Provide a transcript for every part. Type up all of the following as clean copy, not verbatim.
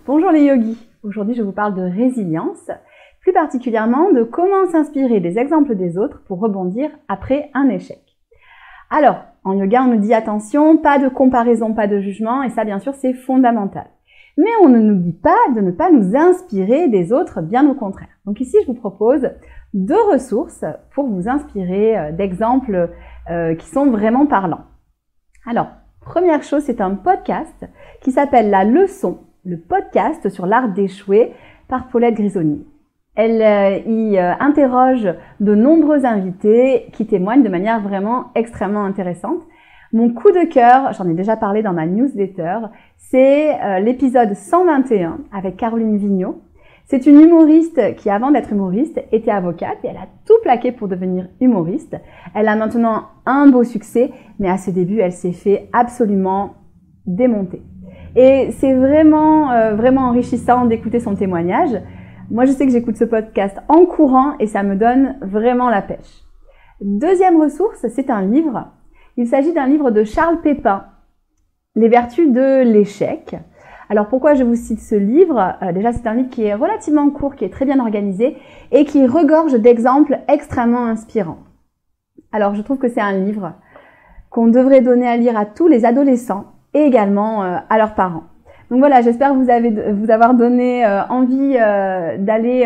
Bonjour les yogis, aujourd'hui je vous parle de résilience, plus particulièrement de comment s'inspirer des exemples des autres pour rebondir après un échec. Alors, en yoga on nous dit attention, pas de comparaison, pas de jugement, et ça bien sûr c'est fondamental. Mais on ne nous dit pas de ne pas nous inspirer des autres, bien au contraire. Donc ici je vous propose 2 ressources pour vous inspirer d'exemples qui sont vraiment parlants. Alors, première chose, c'est un podcast qui s'appelle La Leçon, le podcast sur l'art d'échouer par Paulette Grisoni. Elle y interroge de nombreux invités qui témoignent de manière vraiment extrêmement intéressante. Mon coup de cœur, j'en ai déjà parlé dans ma newsletter, c'est l'épisode 121 avec Caroline Vigneault. C'est une humoriste qui, avant d'être humoriste, était avocate et elle a tout plaqué pour devenir humoriste. Elle a maintenant un beau succès, mais à ses débuts, elle s'est fait absolument démonter. Et c'est vraiment enrichissant d'écouter son témoignage. Moi, je sais que j'écoute ce podcast en courant et ça me donne vraiment la pêche. Deuxième ressource, c'est un livre. Il s'agit d'un livre de Charles Pépin, Les vertus de l'échec. Alors pourquoi je vous cite ce livre? Déjà, c'est un livre qui est relativement court, qui est très bien organisé et qui regorge d'exemples extrêmement inspirants. Alors je trouve que c'est un livre qu'on devrait donner à lire à tous les adolescents et également à leurs parents. Donc voilà, j'espère vous avoir donné envie d'aller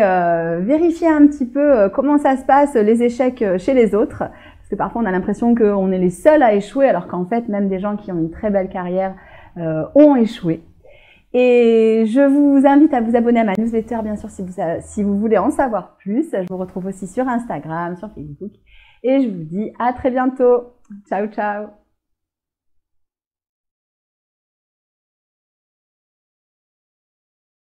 vérifier un petit peu comment ça se passe, les échecs chez les autres. Parce que parfois on a l'impression qu'on est les seuls à échouer, alors qu'en fait même des gens qui ont une très belle carrière ont échoué. Et je vous invite à vous abonner à ma newsletter, bien sûr, si vous voulez en savoir plus. Je vous retrouve aussi sur Instagram, sur Facebook. Et je vous dis à très bientôt. Ciao, ciao.